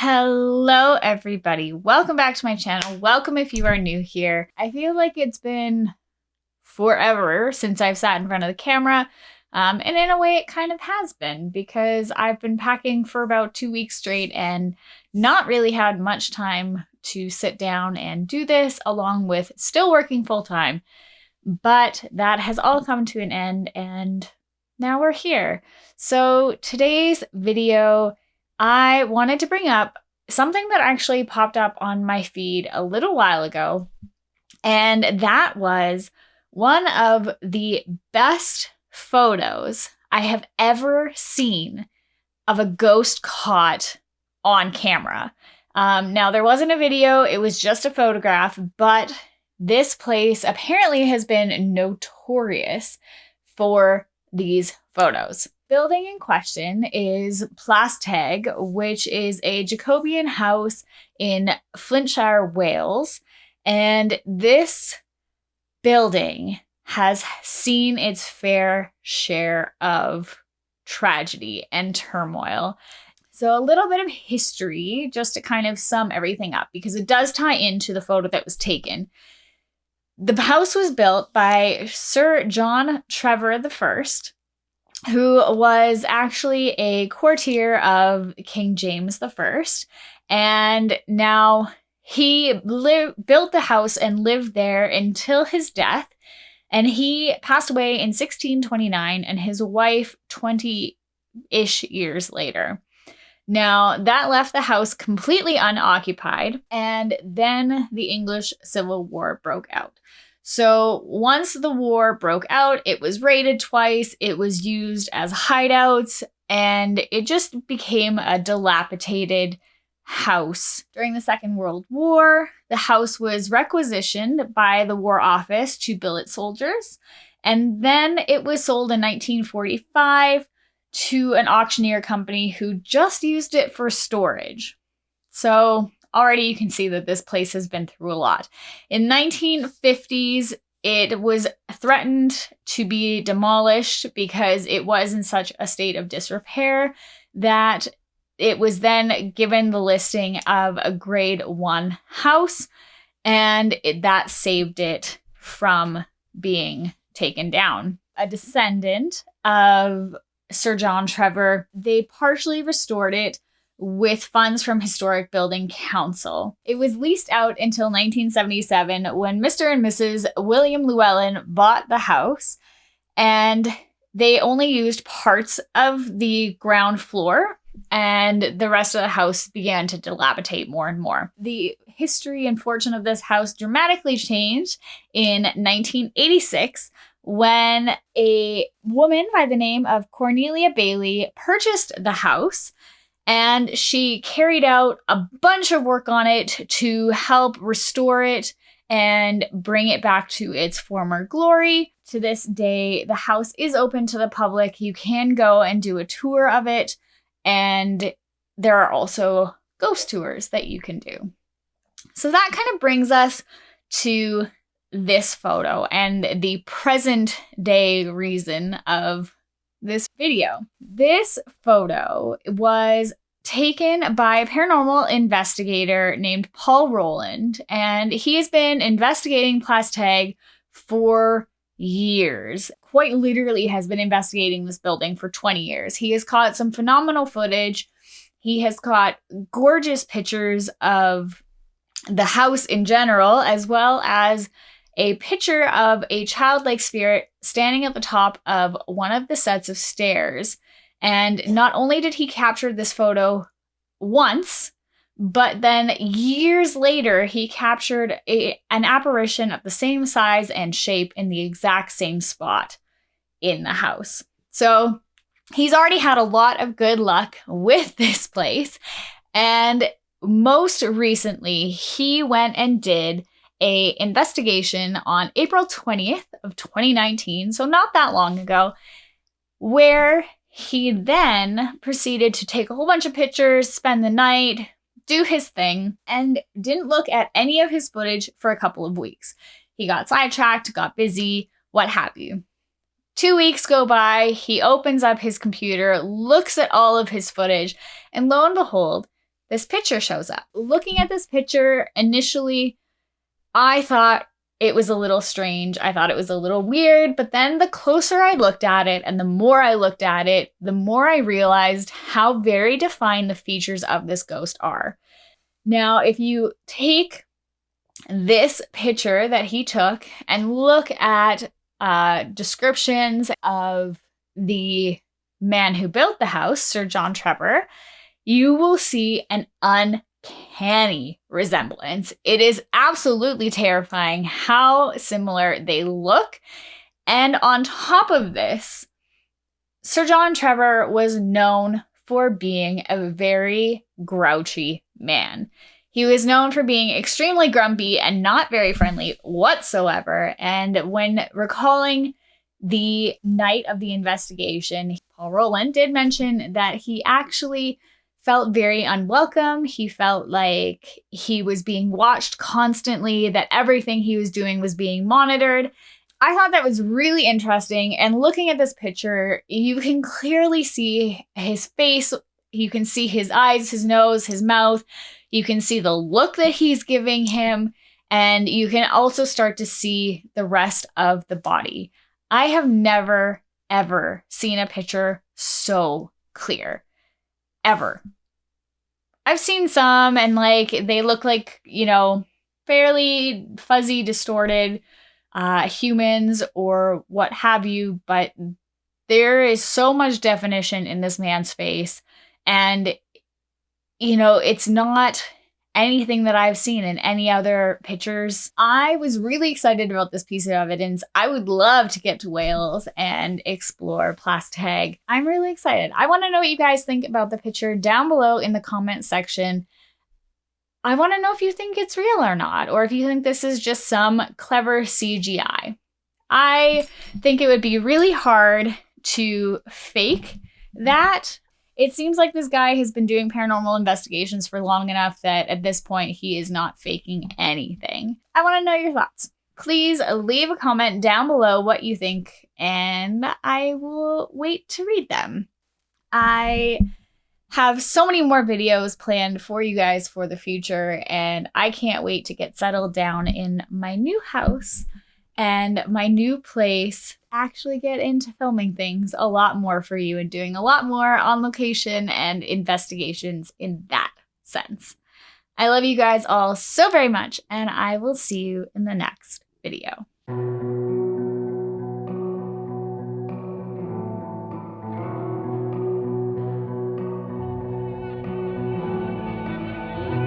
Hello everybody, welcome back to my channel. Welcome if you are new here. I feel like it's been forever since I've sat in front of the camera, and in a way it kind of has been because I've been packing for about 2 weeks straight and not really had much time to sit down and do this, along with still working full-time. But that has all come to an end and now we're here. So today's video, I wanted to bring up something that actually popped up on my feed a little while ago, and that was one of the best photos I have ever seen of a ghost caught on camera. Now, there wasn't a video, it was just a photograph, but this place apparently has been notorious for these photos. Building in question is Plas Teg, which is a Jacobean house in Flintshire, Wales. And this building has seen its fair share of tragedy and turmoil. So a little bit of history, just to kind of sum everything up, because it does tie into the photo that was taken. The house was built by Sir John Trevor I, who was actually a courtier of King James I. And now he built the house and lived there until his death. And he passed away in 1629 and his wife 20-ish years later. Now, that left the house completely unoccupied, and then the English Civil War broke out. So once the war broke out, it was raided twice, it was used as hideouts, and it just became a dilapidated house. During the Second World War, the house was requisitioned by the War Office to billet soldiers, and then it was sold in 1945 to an auctioneer company who just used it for storage. So already you can see that this place has been through a lot. In 1950s, it was threatened to be demolished because it was in such a state of disrepair that it was then given the listing of a grade 1 house, and that saved it from being taken down. A descendant of Sir John Trevor, they partially restored it with funds from Historic Building Council. It was leased out until 1977 when Mr. and Mrs. William Llewellyn bought the house, and they only used parts of the ground floor, and the rest of the house began to dilapidate more and more. The history and fortune of this house dramatically changed in 1986 when a woman by the name of Cornelia Bailey purchased the house, and she carried out a bunch of work on it to help restore it and bring it back to its former glory. To this day, the house is open to the public. You can go and do a tour of it, and there are also ghost tours that you can do. So that kind of brings us to this photo and the present day reason of this video. This photo was taken by a paranormal investigator named Paul Rowland, and he has been investigating Plas Teg for years. Quite literally has been investigating this building for 20 years. He has caught some phenomenal footage. He has caught gorgeous pictures of the house in general, as well as a picture of a childlike spirit standing at the top of one of the sets of stairs. And not only did he capture this photo once, but then years later, he captured an apparition of the same size and shape in the exact same spot in the house. So he's already had a lot of good luck with this place. And most recently, he went and did an investigation on April 20th of 2019, so not that long ago, where he then proceeded to take a whole bunch of pictures, spend the night, do his thing, and didn't look at any of his footage for a couple of weeks. He got sidetracked, got busy, what have you. 2 weeks go by, he opens up his computer, looks at all of his footage, and lo and behold, this picture shows up. Looking at this picture, initially, I thought it was a little strange. I thought it was a little weird, but then the closer I looked at it and the more I looked at it, the more I realized how very defined the features of this ghost are. Now, if you take this picture that he took and look at descriptions of the man who built the house, Sir John Trevor, you will see an uncanny resemblance. It is absolutely terrifying how similar they look. And on top of this, Sir John Trevor was known for being a very grouchy man. He was known for being extremely grumpy and not very friendly whatsoever. And when recalling the night of the investigation, Paul Rowland did mention that he actually felt very unwelcome. He felt like he was being watched constantly, that everything he was doing was being monitored. I thought that was really interesting. And looking at this picture, you can clearly see his face. You can see his eyes, his nose, his mouth. You can see the look that he's giving him. And you can also start to see the rest of the body. I have never, ever seen a picture so clear. Ever. I've seen some and like they look like, fairly fuzzy, distorted humans or what have you, but there is so much definition in this man's face. And, it's not anything that I've seen in any other pictures. I was really excited about this piece of evidence. I would love to get to Wales and explore Plas Teg. I'm really excited. I want to know what you guys think about the picture down below in the comment section. I want to know if you think it's real or not, or if you think this is just some clever CGI. I think it would be really hard to fake that. It seems like this guy has been doing paranormal investigations for long enough that at this point he is not faking anything. I want to know your thoughts. Please leave a comment down below what you think, and I will wait to read them. I have so many more videos planned for you guys for the future, and I can't wait to get settled down in my new house and my new place, actually get into filming things a lot more for you and doing a lot more on location and investigations in that sense. I love you guys all so very much, and I will see you in the next video.